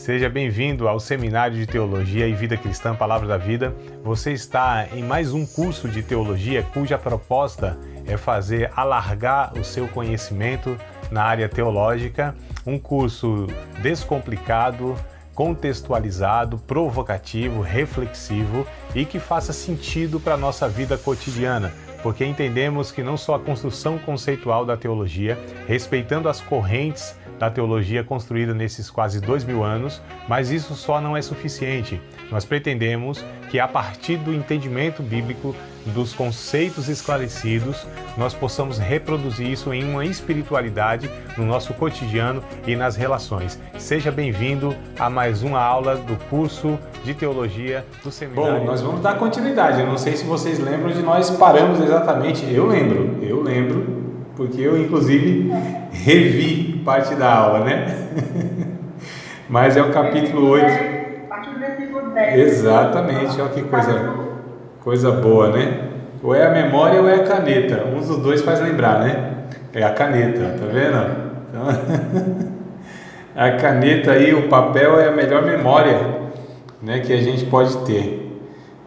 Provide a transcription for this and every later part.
Seja bem-vindo ao Seminário de Teologia e Vida Cristã, Palavra da Vida. Você está em mais um curso de teologia cuja proposta é fazer alargar o seu conhecimento na área teológica. Um curso descomplicado, contextualizado, provocativo, reflexivo e que faça sentido para a nossa vida cotidiana, porque entendemos que não só a construção conceitual da teologia, respeitando as correntes da teologia construída nesses quase 2000 anos, mas isso só não é suficiente. Nós pretendemos que a partir do entendimento bíblico, dos conceitos esclarecidos, nós possamos reproduzir isso em uma espiritualidade no nosso cotidiano e nas relações. Seja bem-vindo a mais uma aula do curso de teologia do Seminário. Bom, nós vamos dar continuidade. Eu não sei se vocês lembram de nós paramos exatamente. Eu lembro, porque eu inclusive revi parte da aula, né? Mas é o capítulo 8. A partir do versículo 10. Exatamente, olha que coisa boa, né? Ou é a memória ou é a caneta. Um dos dois faz lembrar, né? É a caneta, tá vendo? Então, a caneta aí, o papel é a melhor memória, né, que a gente pode ter.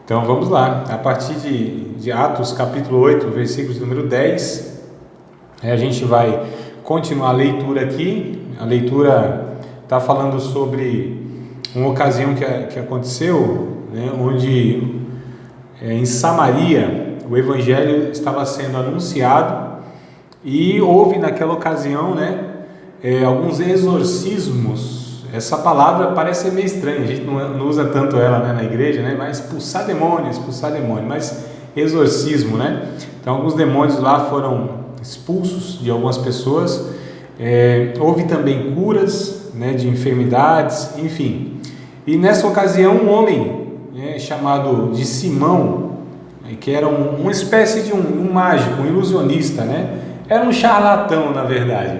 Então vamos lá, a partir de Atos capítulo 8, versículos número 10, a gente vai continuar a leitura aqui. A leitura está falando sobre uma ocasião que aconteceu, né, onde em Samaria o evangelho estava sendo anunciado e houve naquela ocasião, né, alguns exorcismos. Essa palavra parece ser meio estranha, a gente não usa tanto ela, né, na igreja, né, mas expulsar demônio, mas exorcismo, né? Então alguns demônios lá foram expulsos de algumas pessoas. Houve também curas, né, de enfermidades, enfim. E nessa ocasião um homem, né, chamado de Simão, que era uma espécie de um mágico, um ilusionista, né? Era um charlatão, na verdade.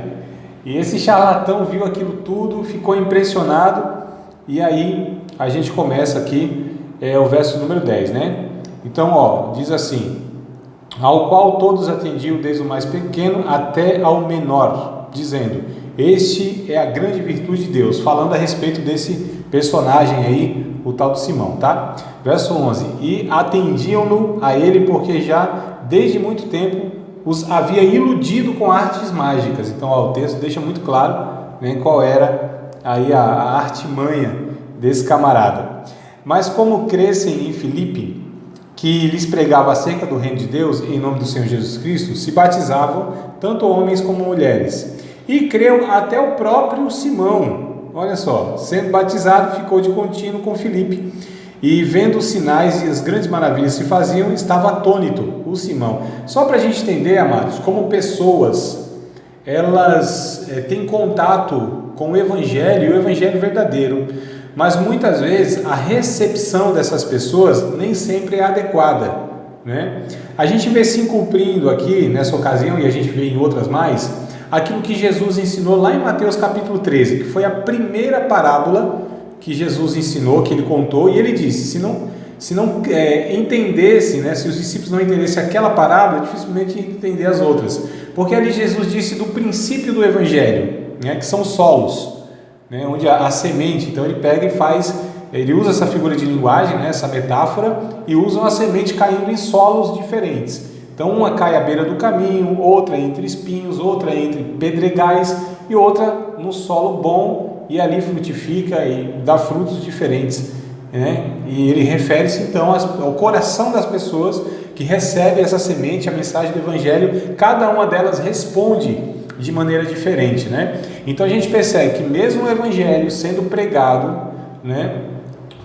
E esse charlatão viu aquilo tudo, ficou impressionado, e aí a gente começa aqui o verso número 10, né? Então, diz assim: ao qual todos atendiam, desde o mais pequeno até ao menor, dizendo: este é a grande virtude de Deus, falando a respeito desse personagem aí, o tal de Simão, tá? Verso 11: e atendiam-no a ele, porque já desde muito tempo os havia iludido com artes mágicas. Então, o texto deixa muito claro, né, qual era aí a artimanha desse camarada. Mas como crescem em Filipe, que lhes pregava acerca do reino de Deus em nome do Senhor Jesus Cristo, se batizavam tanto homens como mulheres. E creu até o próprio Simão. Olha só, sendo batizado, ficou de contínuo com Filipe, e vendo os sinais e as grandes maravilhas que se faziam, estava atônito o Simão. Só para a gente entender, amados, como pessoas, elas têm contato com o Evangelho e o Evangelho verdadeiro, mas muitas vezes a recepção dessas pessoas nem sempre é adequada, né? A gente vê se cumprindo aqui nessa ocasião, e a gente vê em outras mais, aquilo que Jesus ensinou lá em Mateus capítulo 13, que foi a primeira parábola que Jesus ensinou, que ele contou, e ele disse: se não entendesse, né, se os discípulos não entendessem aquela parábola, dificilmente iam entender as outras, porque ali Jesus disse do princípio do Evangelho, né, que são solos, né, onde a semente. Então ele pega e ele usa essa figura de linguagem, né, essa metáfora, e usa uma semente caindo em solos diferentes. Então uma cai à beira do caminho, outra entre espinhos, outra entre pedregais e outra no solo bom, e ali frutifica e dá frutos diferentes, né? E ele refere-se então ao coração das pessoas que recebem essa semente, a mensagem do Evangelho. Cada uma delas responde de maneira diferente, né? Então a gente percebe que mesmo o Evangelho sendo pregado, né,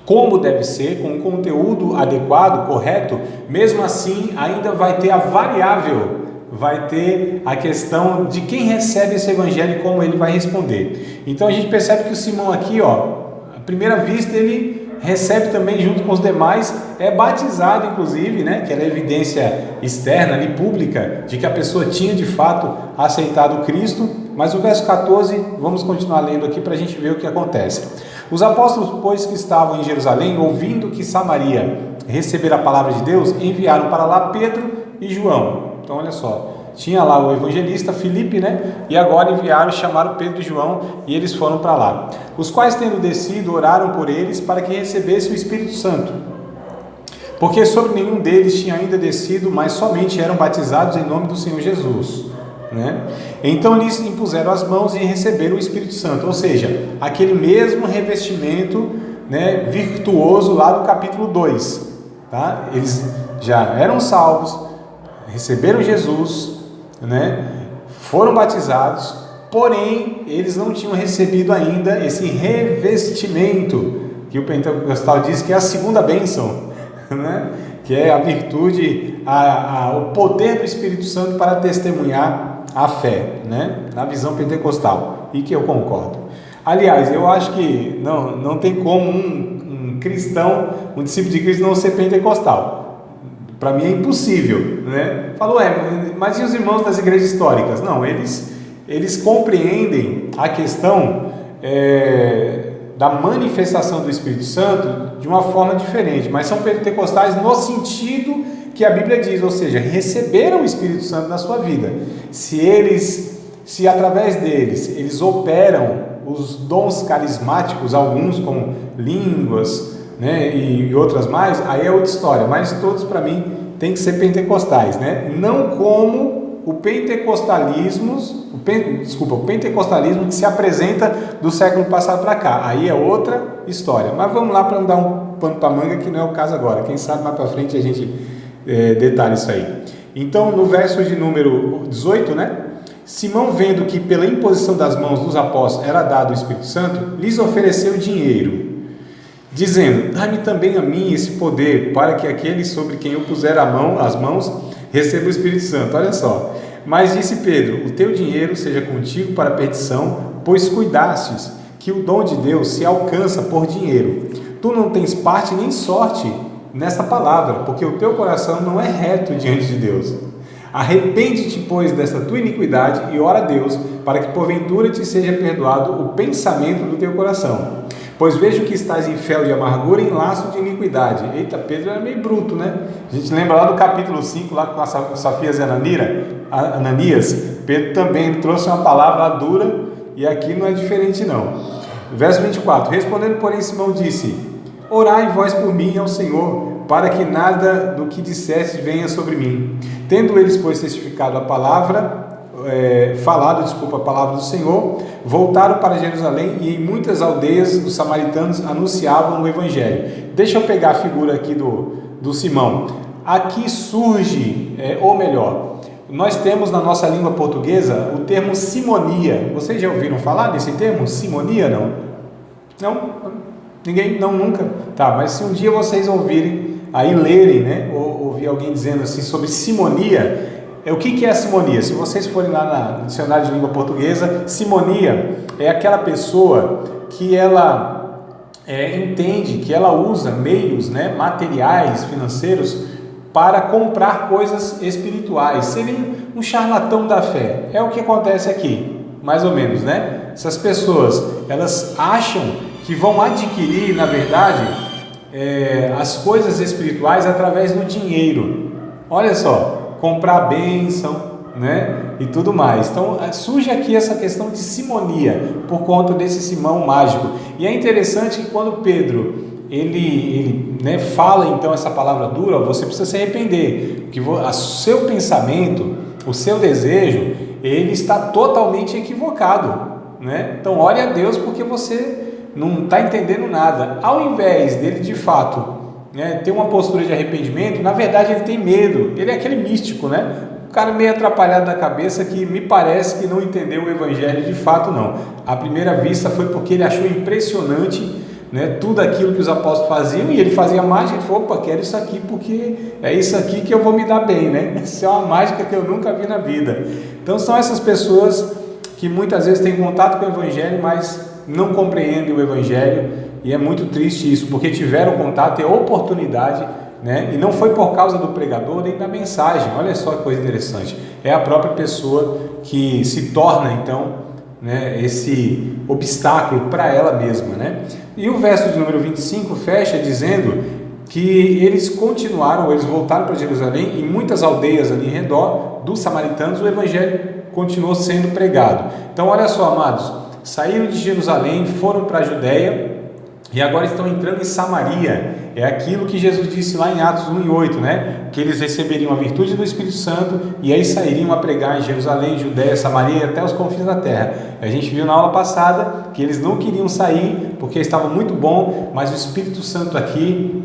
como deve ser, com um conteúdo adequado, correto, mesmo assim ainda vai ter a variável, vai ter a questão de quem recebe esse Evangelho e como ele vai responder. Então a gente percebe que o Simão aqui, à primeira vista, ele recebe também junto com os demais, é batizado inclusive, né, que era a evidência externa ali, pública, de que a pessoa tinha de fato aceitado Cristo. Mas o verso 14, vamos continuar lendo aqui para a gente ver o que acontece. Os apóstolos, pois, que estavam em Jerusalém, ouvindo que Samaria recebera a palavra de Deus, enviaram para lá Pedro e João. Então olha só, tinha lá o evangelista Filipe, né? E agora enviaram, chamaram Pedro e João e eles foram para lá. Os quais, tendo descido, oraram por eles para que recebessem o Espírito Santo. Porque sobre nenhum deles tinha ainda descido, mas somente eram batizados em nome do Senhor Jesus, né? Então lhes impuseram as mãos e receberam o Espírito Santo, ou seja, aquele mesmo revestimento, né, virtuoso lá do capítulo 2, tá? Eles já eram salvos, receberam Jesus, né? Foram batizados, porém eles não tinham recebido ainda esse revestimento que o pentecostal diz que é a segunda bênção, né? Que é a virtude, o poder do Espírito Santo para testemunhar a fé, né? Na visão pentecostal, e que eu concordo. Aliás, eu acho que não tem como um cristão, um discípulo de Cristo não ser pentecostal. Para mim é impossível, né? Falou, mas e os irmãos das igrejas históricas? Não, eles compreendem a questão da manifestação do Espírito Santo de uma forma diferente, mas são pentecostais no sentido que a Bíblia diz, ou seja, receberam o Espírito Santo na sua vida. Se através deles eles operam os dons carismáticos, alguns como línguas, né, e outras mais, aí é outra história, mas todos para mim tem que ser pentecostais, né? Não como o pentecostalismo que se apresenta do século passado para cá, aí é outra história. Mas vamos lá para não dar um pano para manga, que não é o caso agora. Quem sabe mais para frente a gente detalha isso aí. Então, no verso de número 18, né? Simão, vendo que pela imposição das mãos dos apóstolos era dado o Espírito Santo, lhes ofereceu dinheiro, dizendo: dá-me também a mim esse poder, para que aquele sobre quem eu puser as mãos receba o Espírito Santo. Olha só. Mas disse Pedro: o teu dinheiro seja contigo para a perdição, pois cuidastes que o dom de Deus se alcança por dinheiro. Tu não tens parte nem sorte nesta palavra, porque o teu coração não é reto diante de Deus. Arrepende-te, pois, desta tua iniquidade e ora a Deus, para que porventura te seja perdoado o pensamento do teu coração. Pois vejo que estás em fel de amargura e em laço de iniquidade. Eita, Pedro era meio bruto, né? A gente lembra lá do capítulo 5, lá com a Safias e Ananias, Pedro também trouxe uma palavra dura, e aqui não é diferente não. Verso 24, respondendo porém Simão disse: orai vós por mim ao Senhor, para que nada do que disseste venha sobre mim. Tendo eles, pois, testificado a palavra, a palavra do Senhor, voltaram para Jerusalém e em muitas aldeias dos samaritanos anunciavam o Evangelho. Deixa eu pegar a figura aqui do Simão. Aqui surge, ou melhor, nós temos na nossa língua portuguesa o termo simonia. Vocês já ouviram falar desse termo? Simonia, não? Não? Ninguém? Não, nunca? Tá, mas se um dia vocês ouvirem, aí lerem, né, ou ouvir alguém dizendo assim sobre simonia, o que é a simonia? Se vocês forem lá no dicionário de língua portuguesa, simonia é aquela pessoa que ela entende que ela usa meios, né, materiais, financeiros, para comprar coisas espirituais. Seria um charlatão da fé. É o que acontece aqui, mais ou menos, né? Essas pessoas, elas acham que vão adquirir, na verdade, as coisas espirituais através do dinheiro. Olha só, comprar bênção, né, e tudo mais. Então surge aqui essa questão de simonia por conta desse Simão mágico. E é interessante que quando Pedro ele fala então essa palavra dura, você precisa se arrepender, porque o seu pensamento, o seu desejo, ele está totalmente equivocado, né? Então ore a Deus, porque você não está entendendo nada. Ao invés dele de fato, né, ter uma postura de arrependimento, na verdade ele tem medo. Ele é aquele místico, né? O cara meio atrapalhado da cabeça, que me parece que não entendeu o Evangelho de fato, não. À primeira vista foi porque ele achou impressionante, né, tudo aquilo que os apóstolos faziam, e ele fazia mágica. Ele falou: opa, quero isso aqui, porque é isso aqui que eu vou me dar bem, né? Isso é uma mágica que eu nunca vi na vida. Então são essas pessoas que muitas vezes têm contato com o Evangelho, mas não compreendem o Evangelho, e é muito triste isso, porque tiveram contato e oportunidade, né? E não foi por causa do pregador nem da mensagem. Olha só que coisa interessante, é a própria pessoa que se torna então, né, esse obstáculo para ela mesma, né? E o verso de número 25 fecha dizendo que eles continuaram, eles voltaram para Jerusalém, em muitas aldeias ali em redor dos samaritanos o evangelho continuou sendo pregado. Então olha só, amados, saíram de Jerusalém, foram para a Judéia e agora estão entrando em Samaria. É aquilo que Jesus disse lá em Atos 1:8, né? Que eles receberiam a virtude do Espírito Santo e aí sairiam a pregar em Jerusalém, Judéia, Samaria e até os confins da terra. A gente viu na aula passada que eles não queriam sair porque estava muito bom, mas o Espírito Santo aqui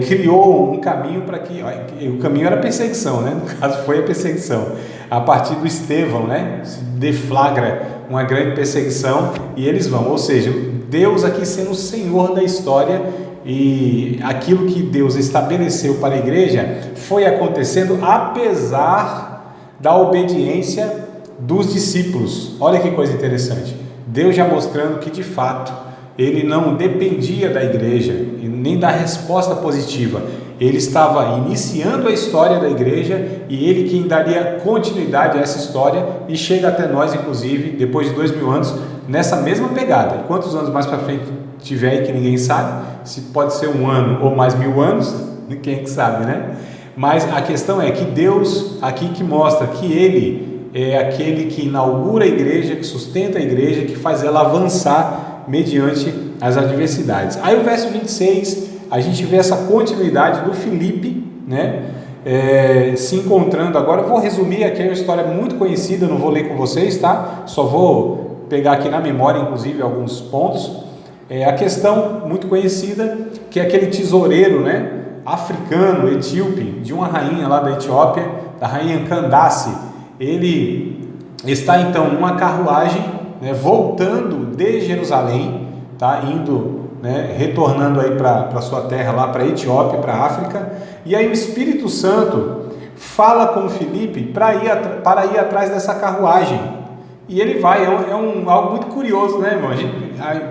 criou um caminho para que... O caminho era a perseguição, né? No caso foi a perseguição. A partir do Estevão, né? Se deflagra uma grande perseguição e eles vão. Ou seja, Deus aqui sendo o Senhor da história e aquilo que Deus estabeleceu para a igreja foi acontecendo apesar da obediência dos discípulos. Olha que coisa interessante. Deus já mostrando que de fato ele não dependia da igreja e nem da resposta positiva. Ele estava iniciando a história da igreja e ele quem daria continuidade a essa história e chega até nós, inclusive, depois de 2000 anos, nessa mesma pegada. Quantos anos mais para frente tiver aí que ninguém sabe, se pode ser 1 ano ou mais 1000 anos, quem é que sabe, né? Mas a questão é que Deus aqui que mostra que Ele é aquele que inaugura a igreja, que sustenta a igreja, que faz ela avançar mediante as adversidades. Aí o verso 26, a gente vê essa continuidade do Filipe, né? Se encontrando agora. Eu vou resumir aqui, é uma história muito conhecida, não vou ler com vocês, tá? Só vou pegar aqui na memória, inclusive, alguns pontos. A questão muito conhecida, que é aquele tesoureiro, né? Africano, etíope, de uma rainha lá da Etiópia, da rainha Candace. Ele está então numa carruagem, né, voltando de Jerusalém, tá? Indo, né, retornando aí para sua terra lá, para a Etiópia, para a África. E aí o Espírito Santo fala com Filipe para ir atrás dessa carruagem. E ele vai, algo muito curioso, né, irmão?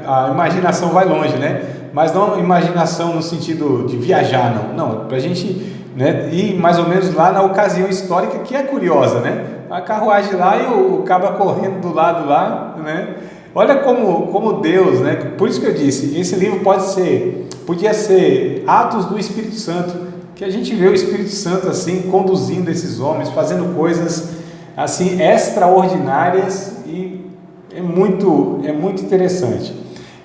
A imaginação vai longe, né? Mas não imaginação no sentido de viajar, não. Para a gente, né, ir mais ou menos lá na ocasião histórica que é curiosa, né? A carruagem lá e o caba correndo do lado lá, né? Olha como Deus, né? Por isso que eu disse, esse livro podia ser Atos do Espírito Santo, que a gente vê o Espírito Santo assim conduzindo esses homens, fazendo coisas assim extraordinárias e é muito interessante.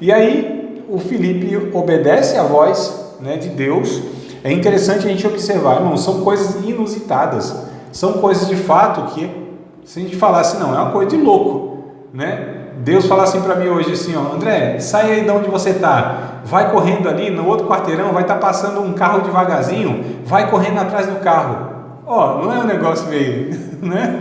E aí o Filipe obedece à voz, né, de Deus. É interessante a gente observar, irmão, são coisas inusitadas, são coisas de fato que, se a gente falasse, não, é uma coisa de louco, né? Deus fala assim para mim hoje assim, ó, André, sai aí de onde você está, vai correndo ali no outro quarteirão, vai estar passando um carro devagarzinho, vai correndo atrás do carro. Ó, não é um negócio meio, né?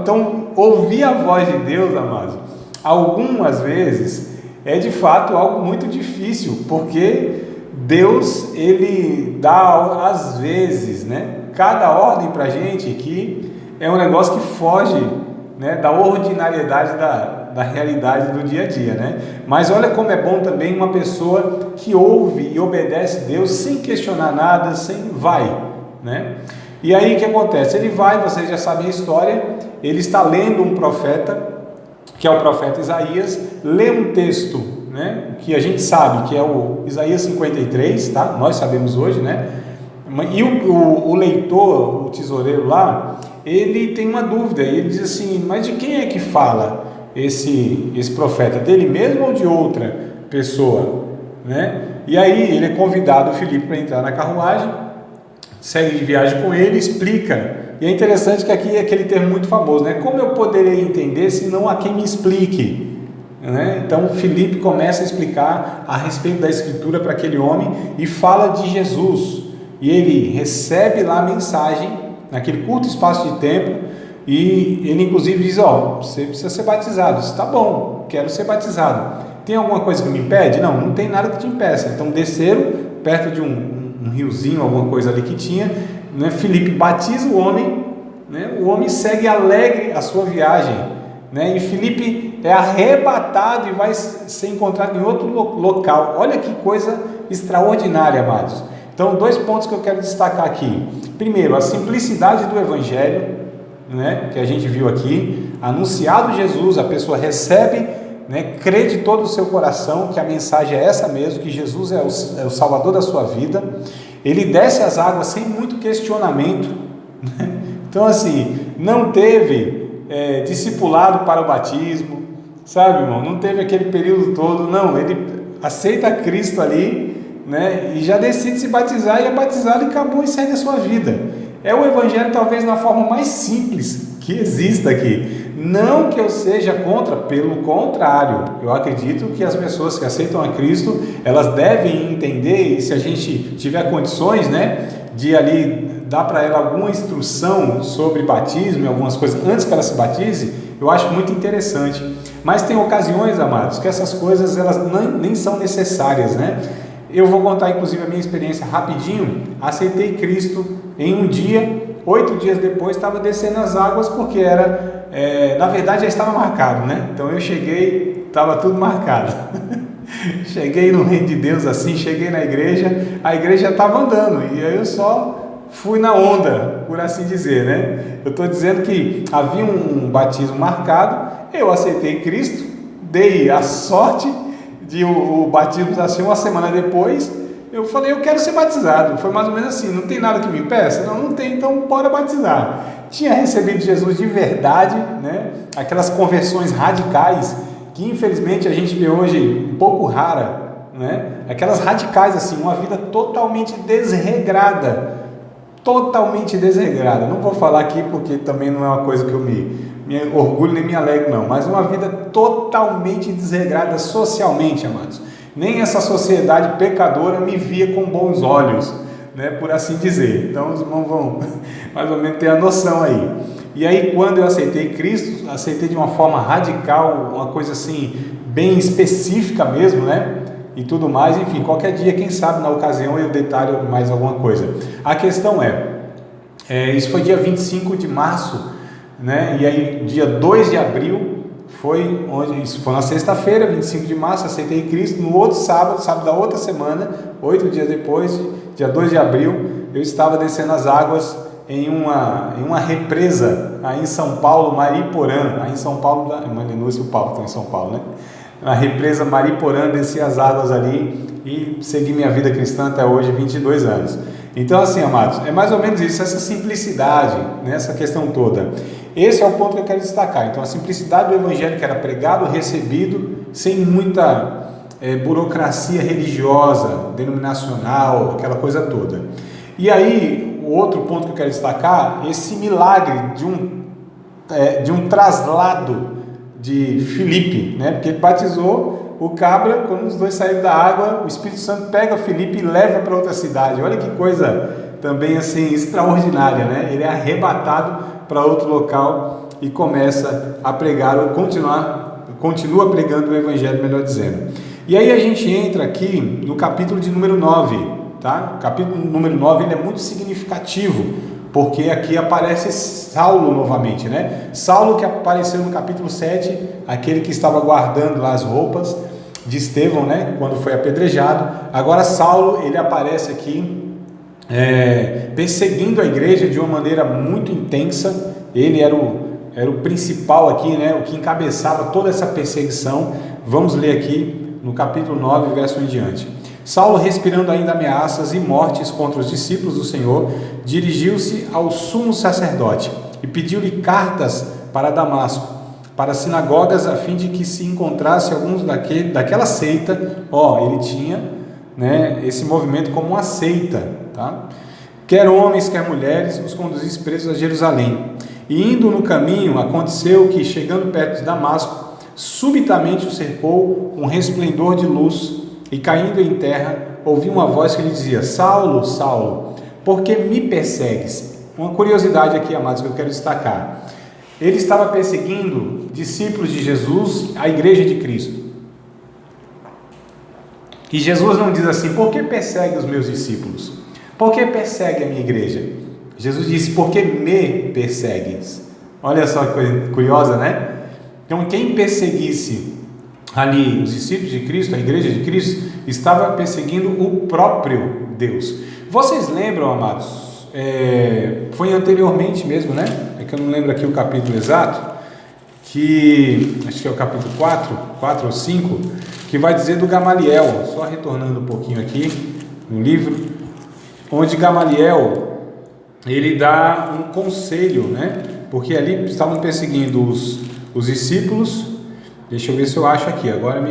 Então, ouvir a voz de Deus, amados, algumas vezes é de fato algo muito difícil, porque Deus, ele dá às vezes, né, cada ordem para a gente que é um negócio que foge, né, da ordinariedade da realidade do dia a dia, né? Mas olha como é bom também uma pessoa que ouve e obedece Deus sem questionar nada, vai, né? E aí o que acontece? Ele vai, vocês já sabem a história, ele está lendo um profeta, que é o profeta Isaías, lê um texto, né, que a gente sabe que é o Isaías 53, tá? Nós sabemos hoje, né? E o leitor, o tesoureiro lá, ele tem uma dúvida, ele diz assim, mas de quem é que fala esse profeta? Dele mesmo ou de outra pessoa, né? E aí ele é convidado, o Filipe, para entrar na carruagem, segue de viagem com ele, explica. E é interessante que aqui é aquele termo muito famoso, né? Como eu poderei entender se não há quem me explique? Né? Então Filipe começa a explicar a respeito da escritura para aquele homem e fala de Jesus. E ele recebe lá a mensagem naquele curto espaço de tempo e ele inclusive diz, você precisa ser batizado. Está bom, quero ser batizado. Tem alguma coisa que me impede? Não tem nada que te impeça. Então desceram perto de um riozinho, alguma coisa ali que tinha, né? Filipe batiza o homem, né? O homem segue alegre a sua viagem, né? E Filipe é arrebatado e vai ser encontrado em outro local. Olha que coisa extraordinária, amados. Então, 2 pontos que eu quero destacar aqui. Primeiro, a simplicidade do Evangelho, né, que a gente viu aqui. Anunciado Jesus, a pessoa recebe né, crê de todo o seu coração que a mensagem é essa mesmo, que Jesus é o Salvador da sua vida, ele desce as águas sem muito questionamento, né? Então assim, não teve discipulado para o batismo, sabe, irmão? Não teve aquele período todo, não, ele aceita Cristo ali, né, e já decide se batizar, e é batizado e acabou, e segue a sua vida. É o evangelho talvez na forma mais simples que exista aqui. Não que eu seja contra, pelo contrário, eu acredito que as pessoas que aceitam a Cristo, elas devem entender, e se a gente tiver condições, né, de ali dar para ela alguma instrução sobre batismo e algumas coisas antes que ela se batize, eu acho muito interessante. Mas tem ocasiões, amados, que essas coisas elas nem são necessárias, né? Eu vou contar inclusive a minha experiência rapidinho. Aceitei Cristo em um dia, 8 dias depois estava descendo as águas, porque na verdade já estava marcado, né? Então eu cheguei, estava tudo marcado. Cheguei no reino de Deus assim, cheguei na igreja, a igreja estava andando, e aí eu só fui na onda, por assim dizer, né? Eu estou dizendo que havia um batismo marcado, eu aceitei Cristo, dei a sorte de o batismo assim uma semana depois, eu falei, eu quero ser batizado. Foi mais ou menos assim, não tem nada que me impeça? Não tem, então bora batizar. Tinha recebido Jesus de verdade, né? Aquelas conversões radicais, que infelizmente a gente vê hoje um pouco rara, né? Aquelas radicais assim, uma vida totalmente desregrada, não vou falar aqui porque também não é uma coisa que eu me orgulho nem me alegro não, mas uma vida totalmente desregrada socialmente, amados. Nem essa sociedade pecadora me via com bons olhos, né, por assim dizer. Então os irmãos vão mais ou menos ter a noção aí. E aí quando eu aceitei Cristo, aceitei de uma forma radical, uma coisa assim bem específica mesmo, né, e tudo mais. Enfim, qualquer dia, quem sabe na ocasião eu detalho mais alguma coisa. A questão isso foi dia 25 de março, né? E aí dia 2 de abril isso foi na sexta-feira, 25 de março, aceitei Cristo. No outro sábado da outra semana, 8 dias depois, dia 2 de abril, eu estava descendo as águas em uma represa aí em São Paulo, Mariporã. Aí em São Paulo, o Paulo está em São Paulo, né? A represa Mariporã, desci as águas ali e segui minha vida cristã até hoje, 22 anos. Então assim, amados, é mais ou menos isso, essa simplicidade, né, essa questão toda. Esse é o ponto que eu quero destacar. Então a simplicidade do evangelho, que era pregado, recebido, sem muita burocracia religiosa, denominacional, aquela coisa toda. E aí, o outro ponto que eu quero destacar, esse milagre de um traslado de Filipe, né? Porque ele batizou o cabra, quando os dois saíram da água, o Espírito Santo pega Filipe e leva para outra cidade. Olha que coisa também assim extraordinária, né? Ele é arrebatado para outro local e começa a pregar, ou continua pregando o evangelho, melhor dizendo. E aí a gente entra aqui no capítulo de número 9, tá? O capítulo número 9 ele é muito significativo, porque aqui aparece Saulo novamente, né? Saulo, que apareceu no capítulo 7, aquele que estava guardando lá as roupas de Estevão, né? Quando foi apedrejado. Agora Saulo, ele aparece aqui perseguindo a igreja de uma maneira muito intensa. Ele era o principal aqui, né? O que encabeçava toda essa perseguição. Vamos ler aqui no capítulo 9, verso em diante. Saulo, respirando ainda ameaças e mortes contra os discípulos do Senhor, dirigiu-se ao sumo sacerdote e pediu-lhe cartas para Damasco, para as sinagogas, a fim de que se encontrasse alguns daquela seita. Ele tinha, né, esse movimento como uma seita, tá? Quer homens, quer mulheres, os conduzisse presos a Jerusalém. E indo no caminho, aconteceu que, chegando perto de Damasco, subitamente o cercou um resplendor de luz, e caindo em terra, ouviu uma voz que lhe dizia: Saulo, Saulo, por que me persegues? Uma curiosidade aqui, amados, que eu quero destacar. Ele estava perseguindo discípulos de Jesus, a igreja de Cristo. E Jesus não diz assim: por que persegue os meus discípulos? Por que persegue a minha igreja? Jesus disse: por que me persegues? Olha só que coisa curiosa, né? Então quem perseguisse ali os discípulos de Cristo, a igreja de Cristo, estava perseguindo o próprio Deus. Vocês lembram, amados? Foi anteriormente mesmo, né? É que eu não lembro aqui o capítulo exato, que acho que é o capítulo 4 ou 5, que vai dizer do Gamaliel, só retornando um pouquinho aqui no livro, onde Gamaliel, ele dá um conselho, né? Porque ali estavam perseguindo os discípulos. Deixa eu ver se eu acho aqui, agora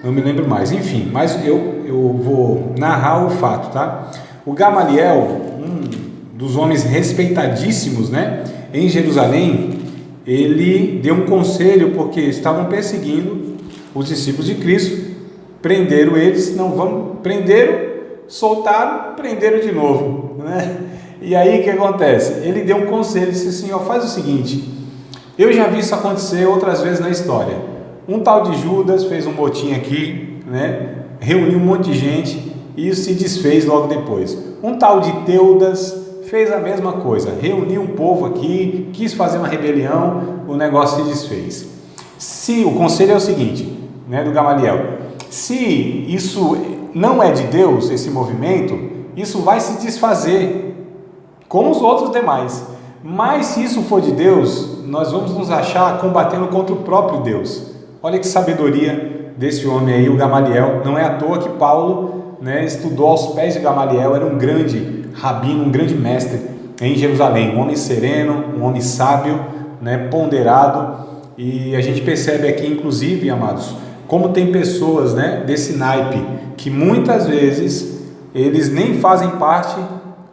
não me lembro mais. Enfim, mas eu vou narrar o fato, tá? O Gamaliel, um dos homens respeitadíssimos, né, em Jerusalém, ele deu um conselho porque estavam perseguindo os discípulos de Cristo, prenderam eles, prenderam, soltaram, prenderam de novo, né? E aí o que acontece? Ele deu um conselho, disse assim: ó, faz o seguinte, eu já vi isso acontecer outras vezes na história. Um tal de Judas fez um motim aqui, né? Reuniu um monte de gente e isso se desfez logo depois. Um tal de Teudas fez a mesma coisa, reuniu um povo aqui, quis fazer uma rebelião, o negócio se desfez. Se o conselho é o seguinte, né, do Gamaliel, se isso não é de Deus, esse movimento, isso vai se desfazer como os outros demais. Mas se isso for de Deus, nós vamos nos achar combatendo contra o próprio Deus. Olha que sabedoria desse homem aí, o Gamaliel. Não é à toa que Paulo, né, estudou aos pés de Gamaliel, era um grande rabino, um grande mestre em Jerusalém, um homem sereno, um homem sábio, né, ponderado. E a gente percebe aqui, inclusive, amados, como tem pessoas, né, desse naipe, que muitas vezes eles nem fazem parte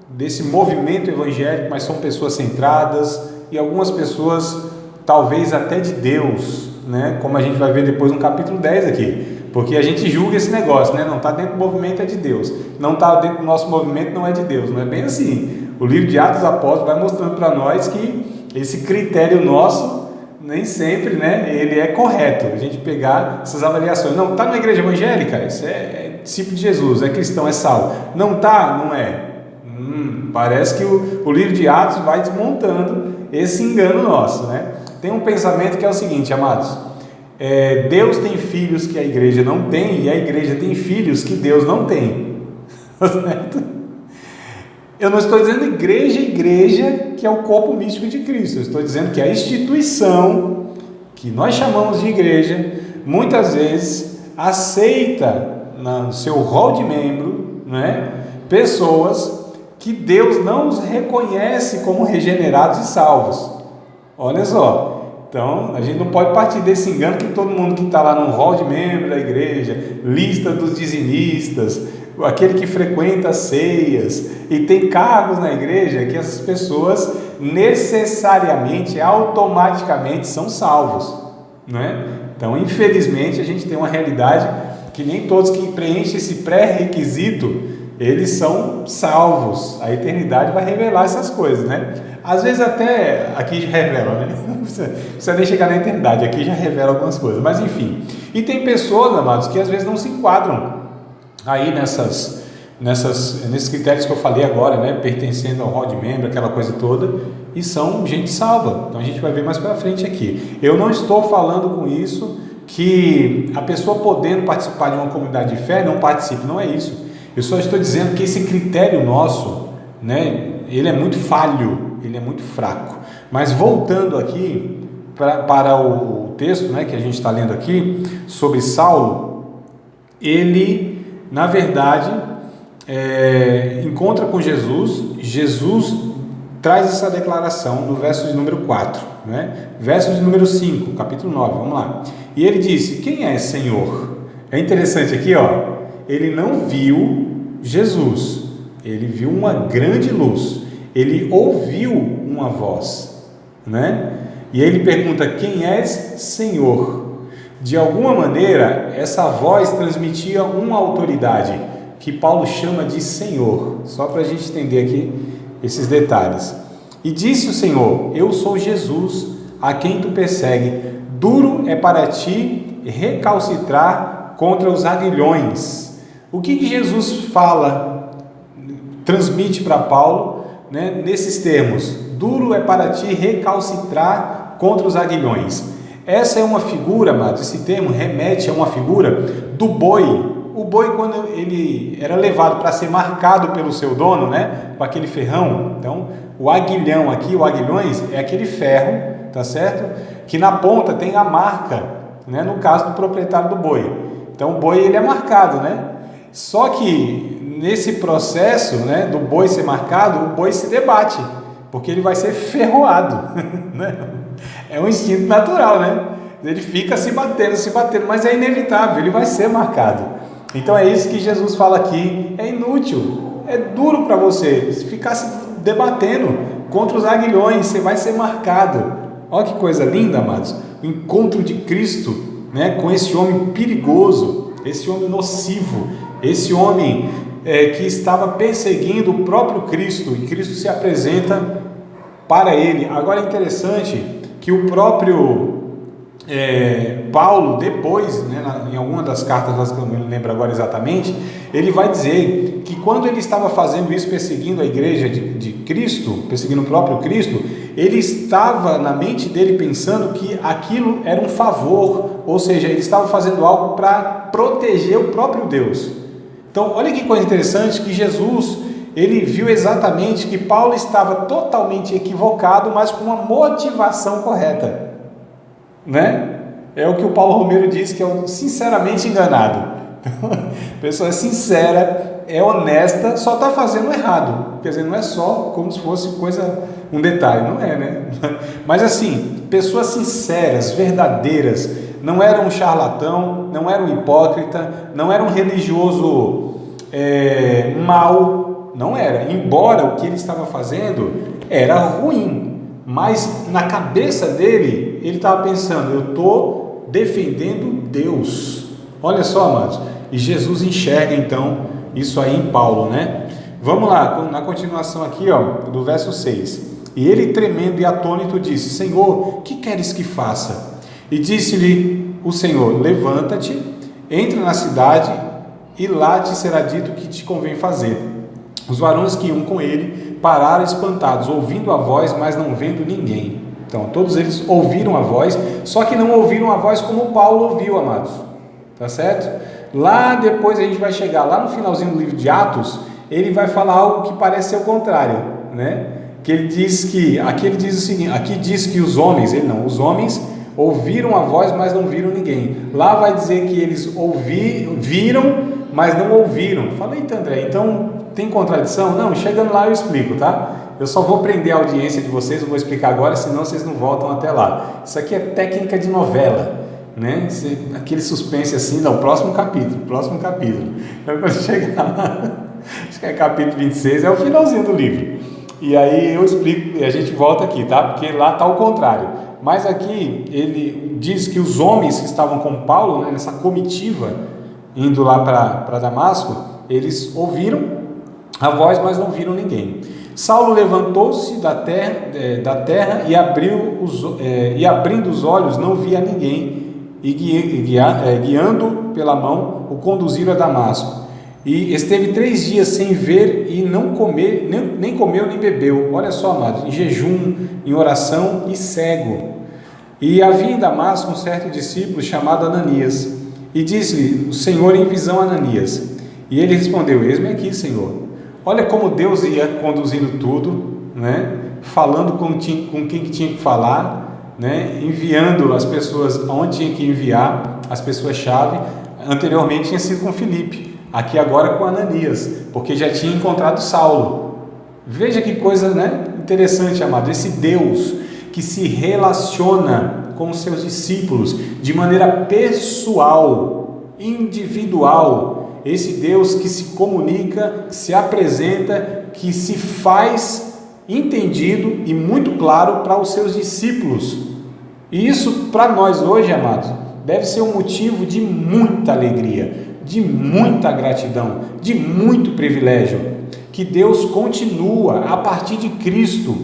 desse movimento evangélico, mas são pessoas centradas e algumas pessoas talvez até de Deus, né? Como a gente vai ver depois no capítulo 10 aqui, porque a gente julga esse negócio, né? Não está dentro do movimento, é de Deus, não está dentro do nosso movimento, não é de Deus, não é bem assim. O livro de Atos dos Apóstolos vai mostrando para nós que esse critério nosso nem sempre, né, ele é correto, a gente pegar essas avaliações. Não, está na igreja evangélica, isso é discípulo de Jesus, é cristão, é salvo. Não está, não é. Parece que o livro de Atos vai desmontando esse engano nosso, né? Tem um pensamento que é o seguinte, amados, Deus tem filhos que a igreja não tem e a igreja tem filhos que Deus não tem. Eu não estou dizendo igreja que é o corpo místico de Cristo, eu estou dizendo que a instituição que nós chamamos de igreja muitas vezes aceita no seu rol de membro, né, pessoas que Deus não os reconhece como regenerados e salvos. Olha só, então a gente não pode partir desse engano que todo mundo que está lá no hall de membro da igreja, lista dos dizimistas, aquele que frequenta as ceias e tem cargos na igreja, que essas pessoas necessariamente, automaticamente são salvos, não é? Então, infelizmente, a gente tem uma realidade que nem todos que preenchem esse pré-requisito eles são salvos. A eternidade vai revelar essas coisas, né? Às vezes até aqui já revela, né? Não precisa nem chegar na eternidade, aqui já revela algumas coisas, mas enfim. E tem pessoas, amados, que às vezes não se enquadram aí nesses critérios que eu falei agora, né? Pertencendo ao hall de membro, aquela coisa toda, e são gente salva. Então a gente vai ver mais para frente aqui. Eu não estou falando com isso que a pessoa podendo participar de uma comunidade de fé não participe, não é isso. Eu só estou dizendo que esse critério nosso, né, ele é muito falho, ele é muito fraco. Mas voltando aqui para o texto, né, que a gente está lendo aqui, sobre Saulo, ele, na verdade, encontra com Jesus. Jesus traz essa declaração no verso de número 4, né? Verso de número 5, capítulo 9, vamos lá. E ele disse: quem é Senhor? É interessante aqui, ó. Ele não viu Jesus, ele viu uma grande luz, ele ouviu uma voz, né? E ele pergunta: quem és, Senhor? De alguma maneira, essa voz transmitia uma autoridade que Paulo chama de Senhor, só para a gente entender aqui esses detalhes. E disse o Senhor: eu sou Jesus, a quem tu persegue. Duro é para ti recalcitrar contra os aguilhões. O que Jesus fala, transmite para Paulo, né, nesses termos? Duro é para ti recalcitrar contra os aguilhões. Essa é uma figura, amados, esse termo remete a uma figura do boi. O boi, quando ele era levado para ser marcado pelo seu dono, né, com aquele ferrão, então O aguilhão aqui, o aguilhões, é aquele ferro, tá certo? Que na ponta tem a marca, né? No caso do proprietário do boi. Então o boi ele é marcado, né? Só que nesse processo, né, do boi ser marcado, o boi se debate, porque ele vai ser ferroado, né? É um instinto natural, né? Ele fica se batendo, mas é inevitável, ele vai ser marcado. Então é isso que Jesus fala aqui, é inútil, é duro para você ficar se debatendo contra os aguilhões, você vai ser marcado. Olha que coisa linda, amados, o encontro de Cristo, né, com esse homem perigoso, esse homem nocivo, esse homem que estava perseguindo o próprio Cristo, e Cristo se apresenta para ele. Agora é interessante que o próprio Paulo, depois, né, em alguma das cartas, que eu não me lembro agora exatamente, ele vai dizer que quando ele estava fazendo isso, perseguindo a igreja de Cristo, perseguindo o próprio Cristo, ele estava na mente dele pensando que aquilo era um favor, ou seja, ele estava fazendo algo para proteger o próprio Deus. Então, olha que coisa interessante, que Jesus, ele viu exatamente que Paulo estava totalmente equivocado, mas com uma motivação correta, né? É o que o Paulo Romero diz, que é o sinceramente enganado. Então, a pessoa é sincera, é honesta, só está fazendo errado. Quer dizer, não é só como se fosse um detalhe, não é, né? Mas assim, pessoas sinceras, verdadeiras, não era um charlatão, não era um hipócrita, não era um religioso mau, não era. Embora o que ele estava fazendo era ruim, mas na cabeça dele, ele estava pensando, eu estou defendendo Deus. Olha só, amados, e Jesus enxerga então isso aí em Paulo, né? Vamos lá, na continuação aqui, ó, do verso 6. E ele, tremendo e atônito, disse: Senhor, que queres que faça? E disse-lhe o Senhor: levanta-te, entra na cidade, e lá te será dito o que te convém fazer. Os varões que iam com ele pararam espantados, ouvindo a voz, mas não vendo ninguém. Então, todos eles ouviram a voz, só que não ouviram a voz como Paulo ouviu, amados. Tá certo? Lá depois a gente vai chegar, lá no finalzinho do livro de Atos, ele vai falar algo que parece ser o contrário, né? Que ele diz que, aqui ele diz o seguinte, aqui diz que os homens ouviram a voz, mas não viram ninguém. Lá vai dizer que eles viram, mas não ouviram. Fala, eita, André, então tem contradição? Não, chegando lá eu explico, tá? Eu só vou prender a audiência de vocês, eu vou explicar agora, senão vocês não voltam até lá. Isso aqui é técnica de novela, né? Aquele suspense assim, não, próximo capítulo. Então quando chegar lá, acho que é capítulo 26, é o finalzinho do livro. E aí eu explico, e a gente volta aqui, tá? Porque lá está o contrário. Mas aqui ele diz que os homens que estavam com Paulo, né, nessa comitiva, indo lá para Damasco, eles ouviram a voz, mas não viram ninguém. Saulo levantou-se da terra e abrindo os olhos, não via ninguém, e guiando pela mão, o conduziram a Damasco. E esteve 3 dias sem ver e não comer, nem comeu nem bebeu. Olha só, amados, em jejum, em oração e cego. E havia em Damasco um certo discípulo chamado Ananias. E disse-lhe o Senhor em visão a Ananias. E ele respondeu: eis-me aqui, Senhor. Olha como Deus ia conduzindo tudo, né? Falando com quem que tinha que falar, né? Enviando as pessoas aonde tinha que enviar, as pessoas-chave. Anteriormente tinha sido com Filipe. Aqui agora com Ananias, porque já tinha encontrado Saulo. Veja que coisa, né, interessante, amado. Esse Deus que se relaciona com os seus discípulos de maneira pessoal, individual. Esse Deus que se comunica, que se apresenta, que se faz entendido e muito claro para os seus discípulos. E isso para nós hoje, amados, deve ser um motivo de muita alegria, de muita gratidão, de muito privilégio, que Deus continua a partir de Cristo,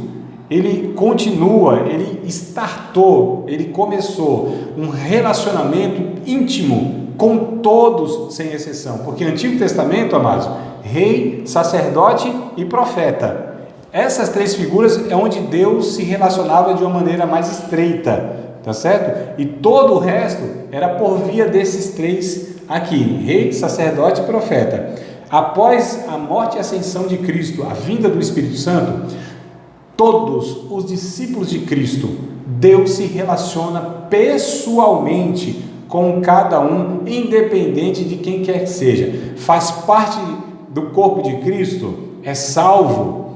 Ele continua, Ele startou, Ele começou um relacionamento íntimo com todos, sem exceção, porque Antigo Testamento, amados, rei, sacerdote e profeta, essas 3 figuras é onde Deus se relacionava de uma maneira mais estreita, tá certo? E todo o resto era por via desses 3 aqui, rei, sacerdote e profeta. Após a morte e ascensão de Cristo, a vinda do Espírito Santo, todos os discípulos de Cristo, Deus se relaciona pessoalmente com cada um, independente de quem quer que seja. Faz parte do corpo de Cristo, é salvo,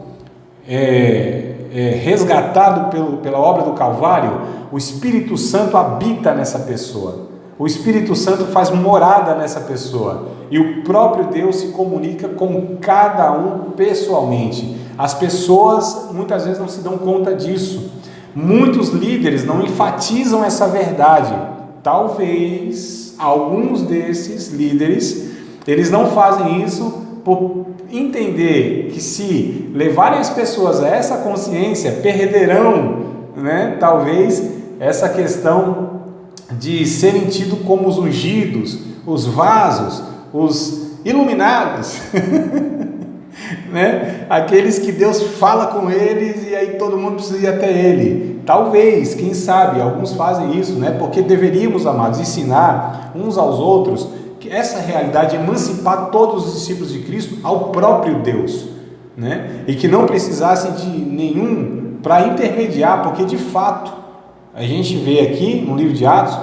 resgatado pela obra do Calvário. O Espírito Santo habita nessa pessoa. O Espírito Santo faz morada nessa pessoa. E o próprio Deus se comunica com cada um pessoalmente. As pessoas muitas vezes não se dão conta disso. Muitos líderes não enfatizam essa verdade. Talvez alguns desses líderes, eles não fazem isso por entender que se levarem as pessoas a essa consciência, perderão, né, talvez essa questão de serem tidos como os ungidos, os vasos, os iluminados, né? Aqueles que Deus fala com eles e aí todo mundo precisa ir até Ele. Talvez, quem sabe, alguns fazem isso, né? Porque deveríamos, amados, ensinar uns aos outros que essa realidade, emancipar todos os discípulos de Cristo ao próprio Deus, né? E que não precisassem de nenhum para intermediar, porque de fato a gente vê aqui no livro de Atos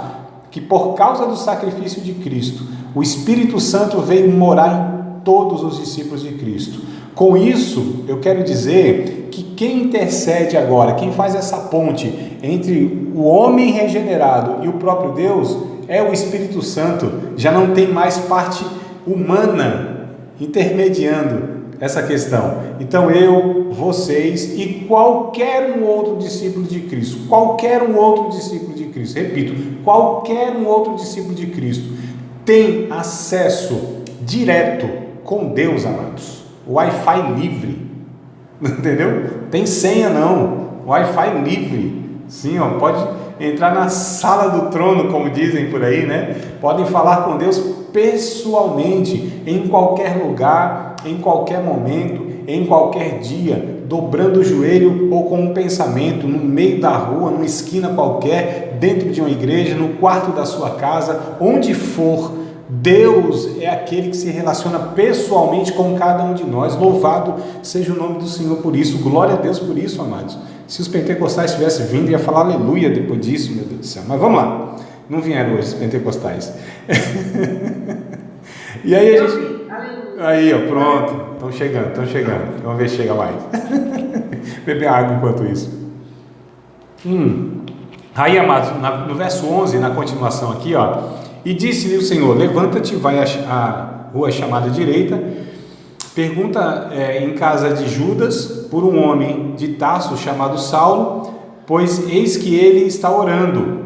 que por causa do sacrifício de Cristo, o Espírito Santo veio morar em todos os discípulos de Cristo. Com isso, eu quero dizer que quem intercede agora, quem faz essa ponte entre o homem regenerado e o próprio Deus, é o Espírito Santo. Já não tem mais parte humana intermediando essa questão. Então eu, vocês e qualquer um outro discípulo de Cristo, repito, qualquer um outro discípulo de Cristo tem acesso direto com Deus, amados. Wi-Fi livre, entendeu? Tem senha não, Wi-Fi livre. Sim, ó, pode entrar na sala do trono, como dizem por aí, né? Podem falar com Deus pessoalmente, em qualquer lugar, em qualquer momento, em qualquer dia, dobrando o joelho ou com um pensamento, no meio da rua, numa esquina qualquer, dentro de uma igreja, no quarto da sua casa, onde for. Deus é aquele que se relaciona pessoalmente com cada um de nós. Louvado seja o nome do Senhor por isso. Glória a Deus por isso, amados. Se os pentecostais tivessem vindo, ia falar aleluia depois disso, meu Deus do céu. Mas vamos lá. Não vieram hoje os pentecostais. E aí a gente... Aí, ó, pronto. Estão chegando. Vamos ver se chega mais. Beber água enquanto isso. Aí, amados, no verso 11, na continuação aqui, ó. E disse-lhe o Senhor: levanta-te, vai à rua chamada direita, pergunta em casa de Judas por um homem de Tarso chamado Saulo, pois eis que ele está orando.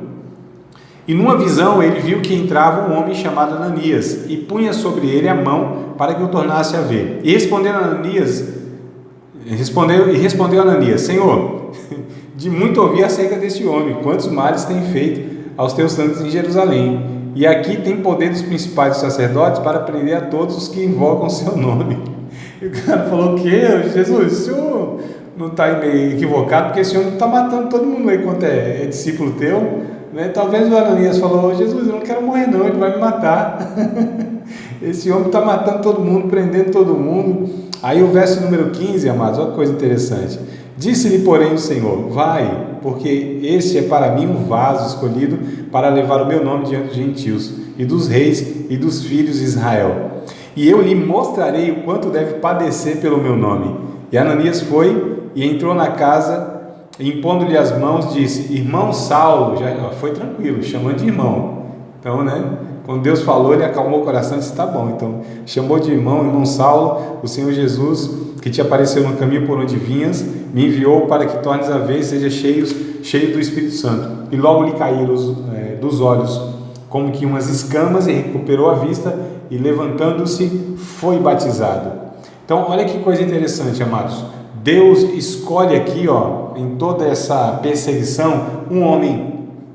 E numa visão ele viu que entrava um homem chamado Ananias e punha sobre ele a mão para que o tornasse a ver. E respondeu Ananias, Senhor, de muito ouvir acerca deste homem, quantos males tem feito aos teus santos em Jerusalém. E aqui tem poder dos principais dos sacerdotes para prender a todos os que invocam o seu nome. E o cara falou: o quê? Jesus, o senhor não está meio equivocado, porque esse homem está matando todo mundo aí quanto é discípulo teu, né? Talvez o Ananias falou: Jesus, eu não quero morrer não, ele vai me matar. Esse homem está matando todo mundo, prendendo todo mundo. Aí o verso número 15, amados, olha que coisa interessante. Disse-lhe, porém, o Senhor: vai, porque este é para mim um vaso escolhido para levar o meu nome diante dos gentios e dos reis e dos filhos de Israel. E eu lhe mostrarei o quanto deve padecer pelo meu nome. E Ananias foi e entrou na casa, impondo-lhe as mãos, disse: irmão Saulo, já foi tranquilo, chamando de irmão. Então, né? Quando Deus falou, ele acalmou o coração e disse: tá bom. Então, chamou de irmão Saulo, o Senhor Jesus, que te apareceu no caminho por onde vinhas, me enviou para que tornes a ver e seja cheio do Espírito Santo. E logo lhe caíram dos olhos como que umas escamas, e recuperou a vista, e levantando-se, foi batizado. Então, olha que coisa interessante, amados. Deus escolhe aqui, ó, em toda essa perseguição, um homem,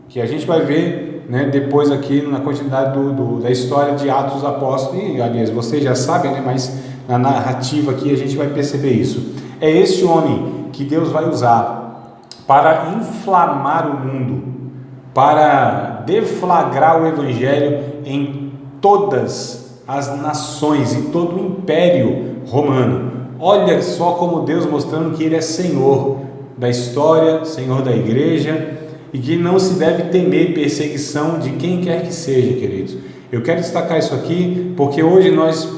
que a gente vai ver, né, depois aqui na continuidade da história de Atos dos Apóstolos. E, aliás, vocês já sabem, né, mas na narrativa aqui a gente vai perceber isso. É esse homem que Deus vai usar para inflamar o mundo, para deflagrar o Evangelho em todas as nações e todo o Império Romano. Olha só como Deus mostrando que Ele é Senhor. da história, Senhor da igreja, e que não se deve temer perseguição de quem quer que seja, queridos. Eu quero destacar isso aqui porque hoje nós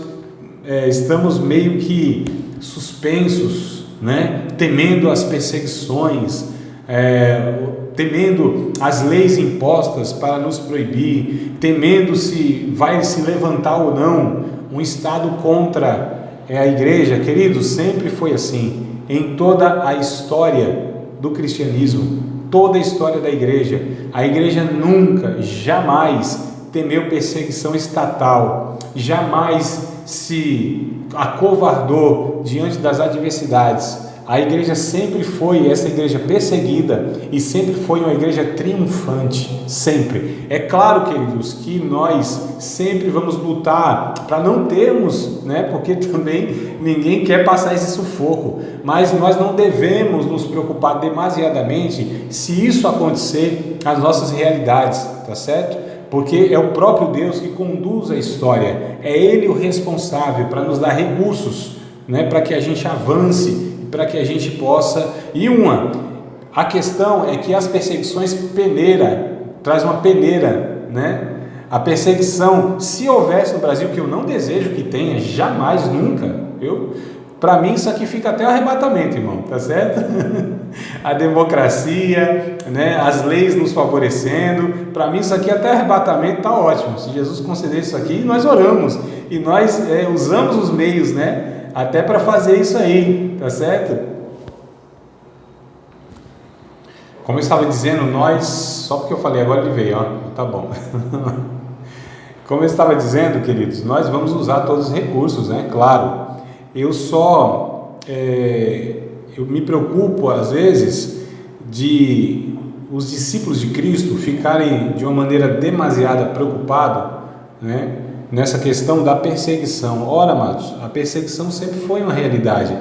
estamos meio que suspensos, né? Temendo as perseguições, temendo as leis impostas para nos proibir, temendo se vai se levantar ou não um Estado contra a igreja. Queridos, sempre foi assim, em toda a história do cristianismo, toda a história da igreja, a igreja nunca, jamais temeu perseguição estatal, jamais se acovardou diante das adversidades. A igreja sempre foi essa igreja perseguida e sempre foi uma igreja triunfante, sempre. É claro, queridos, que nós sempre vamos lutar para não termos, né? Porque também ninguém quer passar esse sufoco, mas nós não devemos nos preocupar demasiadamente se isso acontecer nas nossas realidades, tá certo? Porque é o próprio Deus que conduz a história, é Ele o responsável para nos dar recursos, né? Para que a gente avance, para que a gente possa. A questão é que as perseguições traz uma peneira, né? A perseguição, se houvesse no Brasil, que eu não desejo que tenha, jamais, nunca, para mim isso aqui fica até o arrebatamento, irmão, tá certo? A democracia, né? As leis nos favorecendo, para mim isso aqui até o arrebatamento tá ótimo. Se Jesus conceder isso aqui, nós oramos e nós usamos os meios, né? Até para fazer isso aí, tá certo? Como eu estava dizendo, só porque eu falei agora ele veio, ó, tá bom. Como eu estava dizendo, queridos, nós vamos usar todos os recursos, né? Claro, eu me preocupo às vezes de os discípulos de Cristo ficarem de uma maneira demasiada preocupados, né? Nessa questão da perseguição. Ora, amados, a perseguição sempre foi uma realidade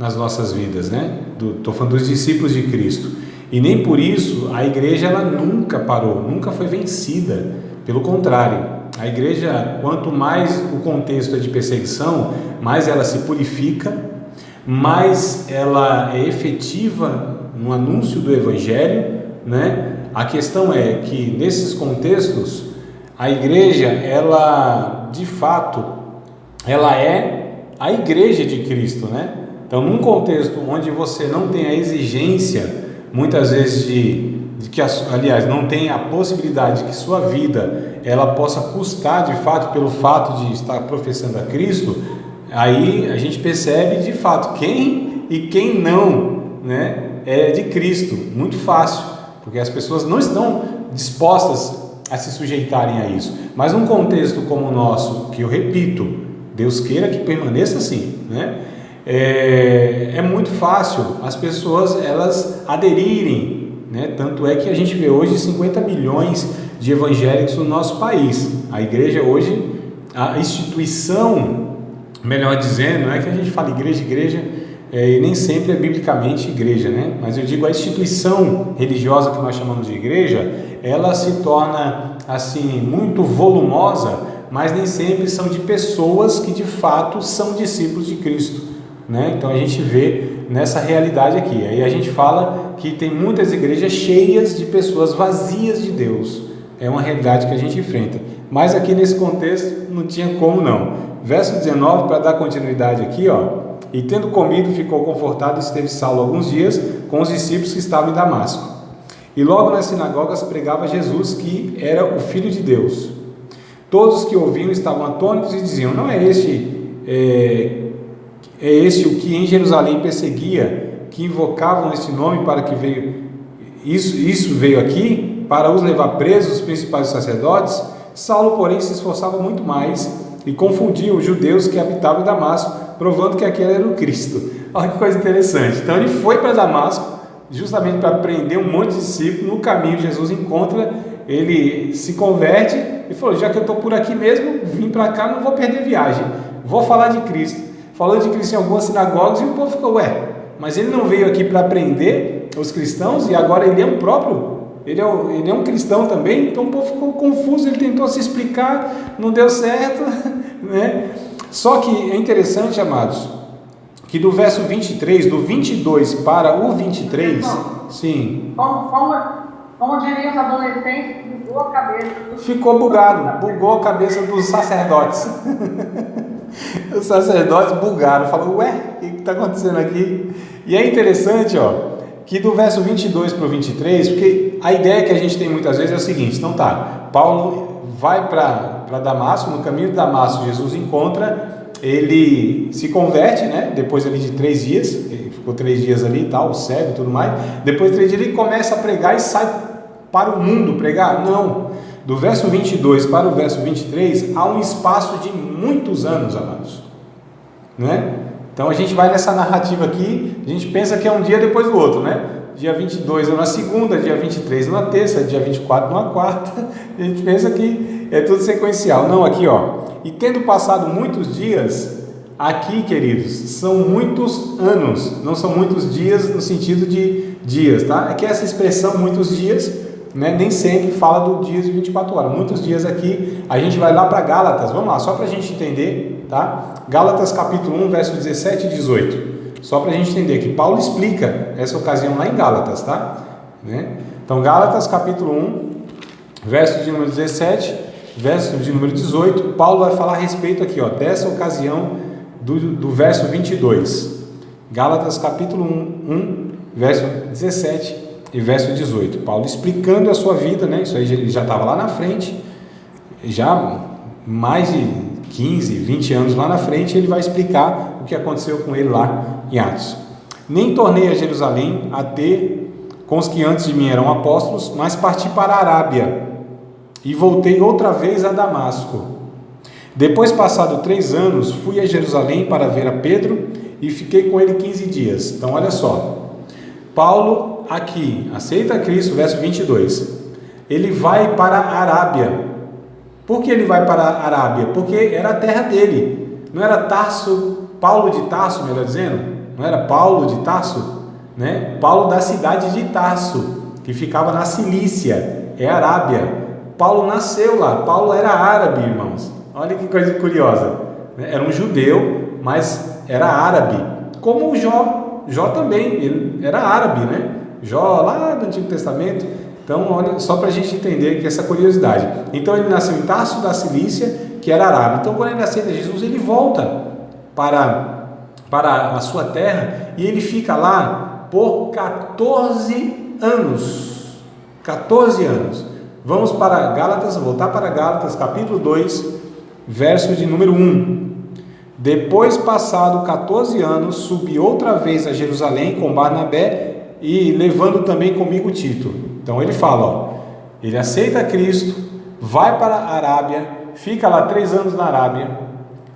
nas nossas vidas, né? Estou falando dos discípulos de Cristo. E nem por isso a igreja ela nunca parou, nunca foi vencida. Pelo contrário, a igreja, quanto mais o contexto é de perseguição, mais ela se purifica, mais ela é efetiva no anúncio do Evangelho, né? A questão é que nesses contextos a igreja, ela de fato, ela é a igreja de Cristo, né? Então, num contexto onde você não tem a exigência, muitas vezes de que, aliás, não tem a possibilidade de que sua vida ela possa custar de fato pelo fato de estar professando a Cristo, aí a gente percebe de fato quem e quem não, né, é de Cristo. Muito fácil, porque as pessoas não estão dispostas a se sujeitarem a isso. Mas num contexto como o nosso, que eu repito, Deus queira que permaneça assim, né? É muito fácil as pessoas elas aderirem, né? Tanto é que a gente vê hoje 50 milhões de evangélicos no nosso país. A igreja hoje, a instituição, melhor dizendo, não é que a gente fala igreja, e nem sempre é biblicamente igreja, né? Mas eu digo a instituição religiosa que nós chamamos de igreja, ela se torna assim muito volumosa, mas nem sempre são de pessoas que de fato são discípulos de Cristo, né? Então a gente vê nessa realidade aqui. Aí a gente fala que tem muitas igrejas cheias de pessoas vazias de Deus. É uma realidade que a gente enfrenta. Mas aqui nesse contexto não tinha como não. Verso 19, para dar continuidade aqui, ó. E tendo comido, ficou confortado e esteve Saulo alguns dias com os discípulos que estavam em Damasco. E logo nas sinagogas pregava Jesus, que era o Filho de Deus. Todos que ouviam estavam atônitos e diziam: não é este o que em Jerusalém perseguia, que invocavam este nome para que veio, isso veio aqui, para os levar presos os principais sacerdotes? Saulo, porém, se esforçava muito mais e confundia os judeus que habitavam em Damasco, provando que aquele era o Cristo. Olha que coisa interessante. Então ele foi para Damasco justamente para prender um monte de discípulos. No caminho Jesus encontra, ele se converte e falou: já que eu estou por aqui mesmo, vim para cá, não vou perder viagem, vou falar de Cristo. Falando de Cristo em algumas sinagogas, e o povo ficou: mas ele não veio aqui para prender os cristãos e agora ele é um próprio? Ele é um cristão também? Então o povo ficou confuso, ele tentou se explicar, não deu certo, né? Só que é interessante, amados, que do verso 23, do 22 para o 23, sim. Como diriam os adolescentes, bugou a cabeça. Ficou bugado, bugou a cabeça dos sacerdotes. Os sacerdotes bugaram, falaram, ué, o que está acontecendo aqui? E é interessante, que do verso 22 para o 23, porque a ideia que a gente tem muitas vezes é o seguinte, então tá, Paulo vai para Damasco, no caminho de Damasco, Jesus encontra, ele se converte, né? Depois ali de 3 dias, ele ficou 3 dias ali e tal, cego e tudo mais, depois de 3 dias ele começa a pregar e sai para o mundo pregar? Não, do verso 22 para o verso 23, há um espaço de muitos anos, amados, né? Então a gente vai nessa narrativa aqui, a gente pensa que é um dia depois do outro, né? Dia 22 é na segunda, dia 23 na terça, dia 24 na quarta, a gente pensa que é tudo sequencial. Não, aqui e tendo passado muitos dias, aqui, queridos, são muitos anos, não são muitos dias no sentido de dias, tá? É que essa expressão muitos dias, né, nem sempre fala do dia de 24 horas, muitos dias aqui, a gente vai lá para Gálatas, vamos lá, só para a gente entender, tá? Gálatas capítulo 1, verso 17 e 18, só para a gente entender que Paulo explica essa ocasião lá em Gálatas, tá? Né? Então, Gálatas capítulo 1, verso de número 17, verso de número 18, Paulo vai falar a respeito aqui, dessa ocasião do verso 22, Gálatas capítulo 1, verso 17 e verso 18, Paulo explicando a sua vida, né? Isso aí ele já estava lá na frente, já mais de 15, 20 anos lá na frente, ele vai explicar o que aconteceu com ele lá em Atos. Nem tornei a Jerusalém a ter com os que antes de mim eram apóstolos, mas parti para a Arábia e voltei outra vez a Damasco. Depois, passado 3 anos, fui a Jerusalém para ver a Pedro e fiquei com ele 15 dias. Então, olha só, Paulo aqui aceita Cristo, verso 22, ele vai para a Arábia. Por que ele vai para a Arábia? Porque era a terra dele, não era Tarso, Paulo de Tarso, melhor dizendo, não era Paulo de Tarso, né? Paulo da cidade de Tarso, que ficava na Cilícia, é Arábia. Paulo nasceu lá, Paulo era árabe, irmãos, olha que coisa curiosa, né? Era um judeu, mas era árabe, como o Jó também, ele era árabe, né? Jó lá do Antigo Testamento. Então, olha, só para a gente entender que essa curiosidade. Então, ele nasceu em Tarso da Cilícia, que era árabe. Então, quando ele aceita Jesus, ele volta para a sua terra e ele fica lá por 14 anos. 14 anos. Vamos para Gálatas, voltar para Gálatas, capítulo 2, verso de número 1. Depois, passado 14 anos, subi outra vez a Jerusalém com Barnabé e levando também comigo Tito. Então ele fala, ele aceita Cristo, vai para a Arábia, fica lá 3 anos na Arábia,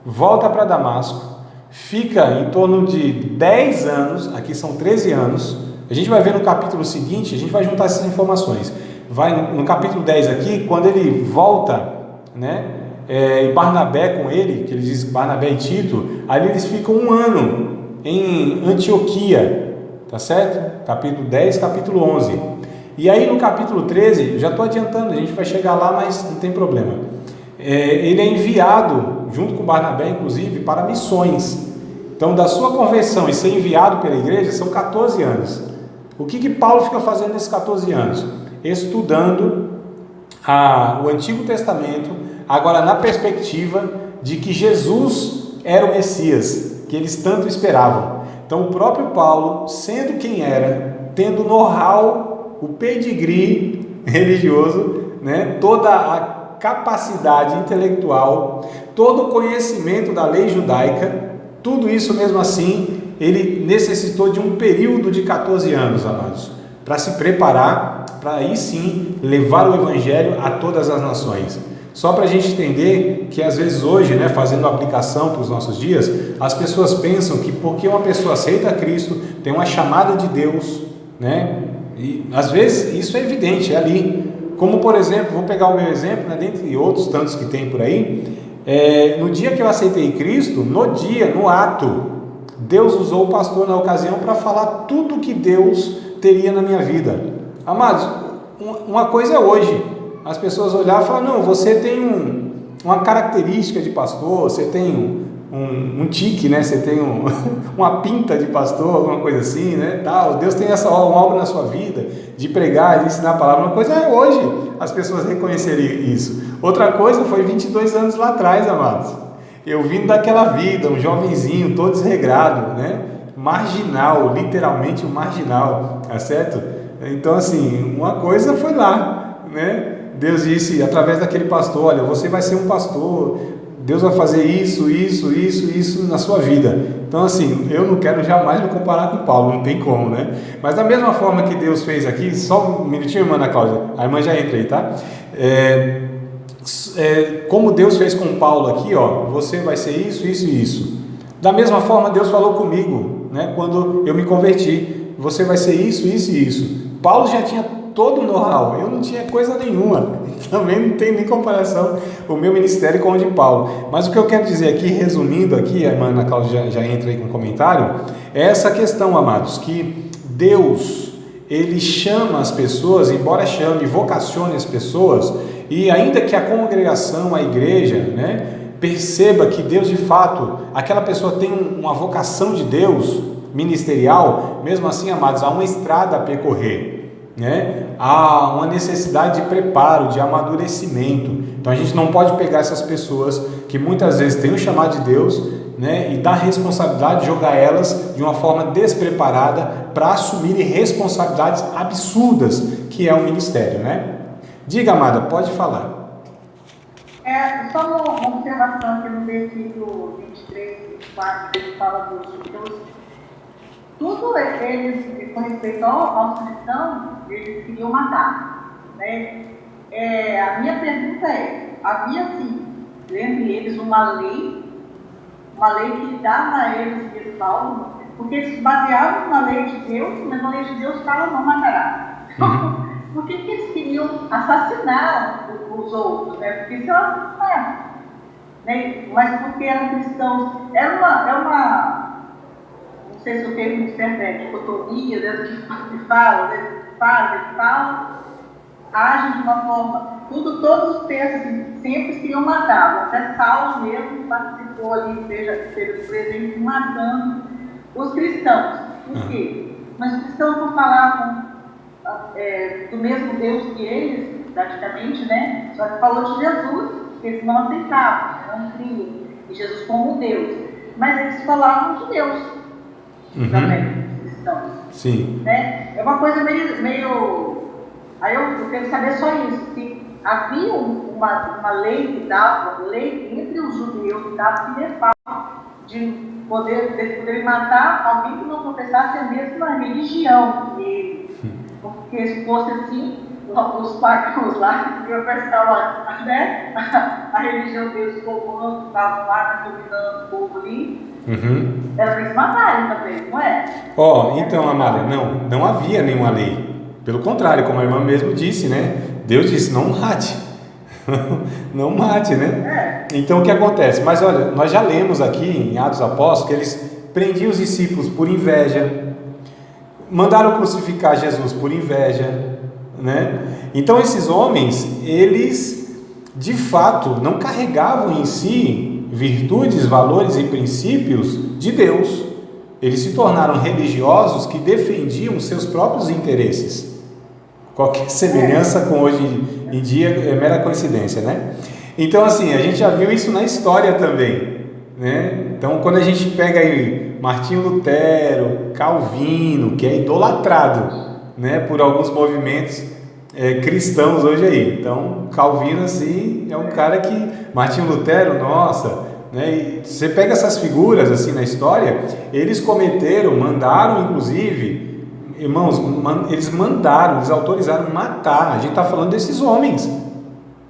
volta para Damasco, fica em torno de 10 anos, aqui são 13 anos, a gente vai ver no capítulo seguinte, a gente vai juntar essas informações, vai no capítulo 10 aqui, quando ele volta, né, e Barnabé com ele, que ele diz Barnabé e Tito, ali eles ficam 1 ano em Antioquia, tá certo? Capítulo 10, capítulo 11. E aí no capítulo 13, já estou adiantando, a gente vai chegar lá, mas não tem problema. Ele é enviado, junto com Barnabé, inclusive, para missões. Então, da sua conversão e ser enviado pela igreja, são 14 anos. O que Paulo fica fazendo nesses 14 anos? Estudando o Antigo Testamento, agora na perspectiva de que Jesus era o Messias, que eles tanto esperavam. Então, o próprio Paulo, sendo quem era, tendo know-how, o pedigree religioso, né? Toda a capacidade intelectual, todo o conhecimento da lei judaica, tudo isso mesmo assim, ele necessitou de um período de 14 anos, amados, para se preparar, para aí sim levar o evangelho a todas as nações. Só para a gente entender que às vezes hoje, né, fazendo aplicação para os nossos dias, as pessoas pensam que porque uma pessoa aceita Cristo, tem uma chamada de Deus, né? E às vezes isso é evidente, é ali. Como por exemplo, vou pegar o meu exemplo, né, dentre outros tantos que tem por aí, no dia que eu aceitei Cristo, no ato, Deus usou o pastor na ocasião para falar tudo que Deus teria na minha vida. Amados, uma coisa é hoje, as pessoas olharem e falar, não, você tem uma característica de pastor, você tem um tique, né? Você tem uma pinta de pastor, alguma coisa assim, né? Tal. Deus tem uma obra na sua vida de pregar, de ensinar a palavra. Uma coisa é hoje as pessoas reconhecerem isso. Outra coisa foi 22 anos lá atrás, amados. Eu vindo daquela vida, um jovenzinho todo desregrado, né? Marginal, literalmente um marginal, tá certo? Então, assim, uma coisa foi lá, né? Deus disse, através daquele pastor, olha, você vai ser um pastor, Deus vai fazer isso na sua vida. Então, assim, eu não quero jamais me comparar com Paulo, não tem como, né? Mas da mesma forma que Deus fez aqui, só um minutinho, irmã Ana Cláudia, a irmã já entra aí, tá? Como Deus fez com Paulo aqui, ó, você vai ser isso. Da mesma forma, Deus falou comigo, né? Quando eu me converti, você vai ser isso. Paulo já tinha todo o know-how, eu não tinha coisa nenhuma, também não tem nem comparação o meu ministério com o de Paulo. Mas o que eu quero dizer aqui, resumindo aqui, a irmã Ana Cláudia já entra aí com um comentário, é essa questão, amados, que Deus, Ele chama as pessoas, embora chame, vocacione as pessoas, e ainda que a congregação, a igreja, né, perceba que Deus de fato, aquela pessoa tem uma vocação de Deus ministerial, mesmo assim, amados, há uma estrada a percorrer, né? Há uma necessidade de preparo, de amadurecimento. Então a gente não pode pegar essas pessoas que muitas vezes têm o chamado de Deus, né, e dar responsabilidade, jogar elas de uma forma despreparada para assumirem responsabilidades absurdas que é o ministério, né? Diga, amada, pode falar. Só uma observação aqui no versículo 23, 24, ele fala dos judeus. Tudo eles, com respeito aos cristãos, eles queriam matar, né? A minha pergunta havia sim, entre eles uma lei que dava a eles de Paulo, porque eles se baseavam na lei de Deus, mas na lei de Deus fala não matará. Por que eles queriam assassinar os outros, né? Porque isso é assassinato, né? Mas porque eram cristãos, é uma não sei se o termo certo é dicotomia, né? Que fala, né? Fala, agem de uma forma, todos os textos sempre queriam matar, até Saulo mesmo participou ali, esteve presente matando os cristãos. Por quê? Mas os cristãos não falavam do mesmo Deus que eles, praticamente, né? Só que falou de Jesus, que eles não aceitavam, não criam em Jesus como Deus, mas eles falavam de Deus também, os cristãos. Sim. Né? É uma coisa meio... Aí eu quero saber só isso, se havia uma lei que dava, entre os judeus que dava que levar de poder matar alguém que não professasse a mesma religião que ele. Porque se fosse assim, os pagãos lá, que professavam, né, a religião deles, comando, estavam lá dominando o povo ali, era para eles matarem também, não é? Então, amada, não havia nenhuma lei. Pelo contrário, como a irmã mesmo disse, né? Deus disse, não mate. Não mate, né? Então, o que acontece? Mas olha, nós já lemos aqui em Atos Apóstolos que eles prendiam os discípulos por inveja, mandaram crucificar Jesus por inveja, né? Então esses homens, eles de fato não carregavam em si virtudes, valores e princípios de Deus. Eles se tornaram religiosos que defendiam seus próprios interesses. Qualquer semelhança com hoje em dia é mera coincidência, né? Então, assim, a gente já viu isso na história também, né? Então, quando a gente pega aí Martinho Lutero, Calvino, que é idolatrado, né, por alguns movimentos cristãos hoje aí. Então, Calvino, assim, é um cara que... Martinho Lutero, nossa... Né? E você pega essas figuras assim na história, eles mandaram inclusive, irmãos, eles autorizaram matar. A gente está falando desses homens,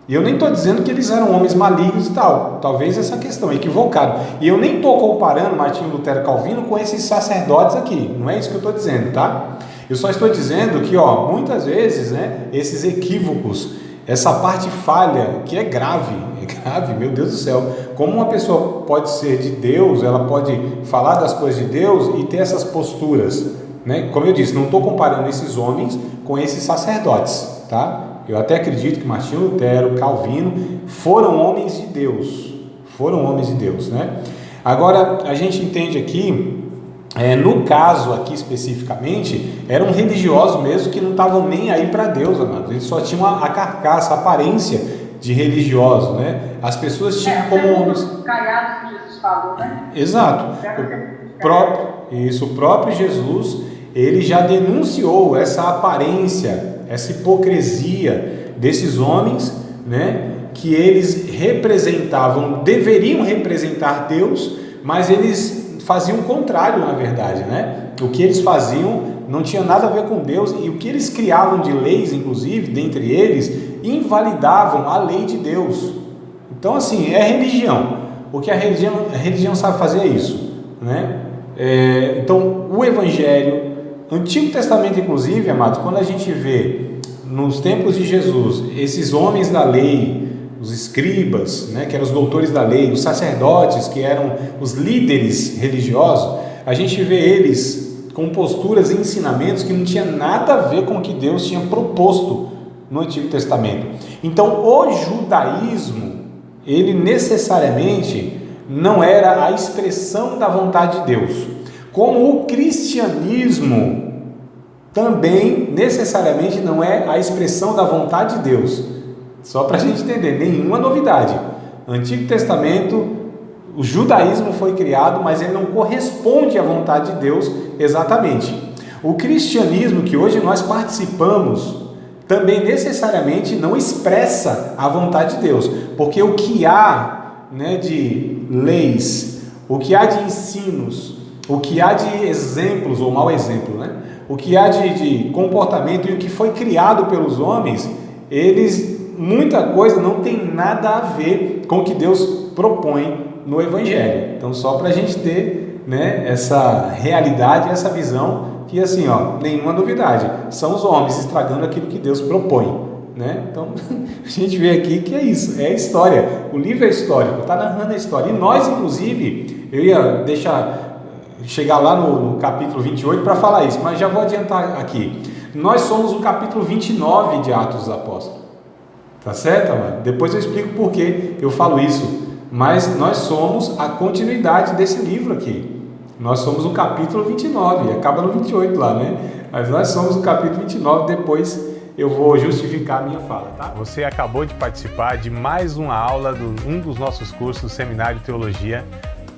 e eu nem estou dizendo que eles eram homens malignos e tal, talvez essa questão é equivocada, e eu nem estou comparando Martinho Lutero e Calvino com esses sacerdotes aqui, não é isso que eu estou dizendo, tá? Eu só estou dizendo que muitas vezes, né, esses equívocos, essa parte falha, que é grave, meu Deus do céu, como uma pessoa pode ser de Deus, ela pode falar das coisas de Deus e ter essas posturas, né? Como eu disse, não estou comparando esses homens com esses sacerdotes, tá? Eu até acredito que Martinho Lutero, Calvino foram homens de Deus, né? Agora, a gente entende aqui, no caso aqui especificamente, eram religiosos mesmo que não estavam nem aí para Deus, amados. Eles só tinham a carcaça, a aparência de religiosos, né? As pessoas tinham como homens... Caiados que Jesus falou, né? Exato. O próprio Jesus, ele já denunciou essa aparência, essa hipocrisia desses homens, né? Que eles deveriam representar Deus, mas eles faziam o contrário, na verdade, né? O que eles faziam não tinha nada a ver com Deus, e o que eles criavam de leis, inclusive, dentre eles, invalidavam a lei de Deus. Então, assim, é religião. O que a religião sabe fazer é isso, né? Então, o Evangelho, Antigo Testamento, inclusive, amados, quando a gente vê nos tempos de Jesus, esses homens da lei, os escribas, né, que eram os doutores da lei, os sacerdotes, que eram os líderes religiosos, a gente vê eles com posturas e ensinamentos que não tinha nada a ver com o que Deus tinha proposto no Antigo Testamento. Então, o judaísmo, ele necessariamente não era a expressão da vontade de Deus, como o cristianismo também necessariamente não é a expressão da vontade de Deus. Só para a gente entender, nenhuma novidade. Antigo Testamento, o judaísmo foi criado, mas ele não corresponde à vontade de Deus exatamente. O cristianismo que hoje nós participamos também necessariamente não expressa a vontade de Deus, porque o que há, né, de leis, o que há de ensinos, o que há de exemplos, ou mau exemplo, né? O que há de comportamento e o que foi criado pelos homens, muita coisa não tem nada a ver com o que Deus propõe no Evangelho. Então, só para a gente ter, né, essa realidade, essa visão, que assim, nenhuma novidade, são os homens estragando aquilo que Deus propõe, né? Então, a gente vê aqui que é isso, é a história, o livro é histórico, está narrando a história, e nós, inclusive, eu ia chegar lá no capítulo 28 para falar isso, mas já vou adiantar aqui, nós somos o capítulo 29 de Atos dos Apóstolos, tá certo, amado? Depois eu explico por que eu falo isso, mas nós somos a continuidade desse livro aqui. Nós somos o capítulo 29, acaba no 28 lá, né? Mas nós somos o capítulo 29, depois eu vou justificar a minha fala, tá? Você acabou de participar de mais uma aula de um dos nossos cursos do Seminário de Teologia,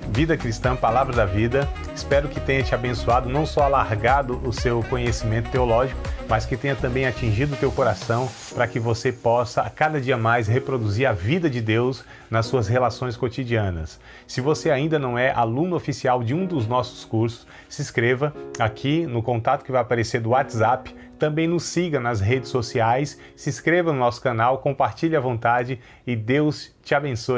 Vida Cristã, Palavra da Vida. Espero que tenha te abençoado, não só alargado o seu conhecimento teológico, mas que tenha também atingido o teu coração para que você possa a cada dia mais reproduzir a vida de Deus nas suas relações cotidianas. Se você ainda não é aluno oficial de um dos nossos cursos, se inscreva aqui no contato que vai aparecer do WhatsApp, também nos siga nas redes sociais, se inscreva no nosso canal, compartilhe à vontade e Deus te abençoe.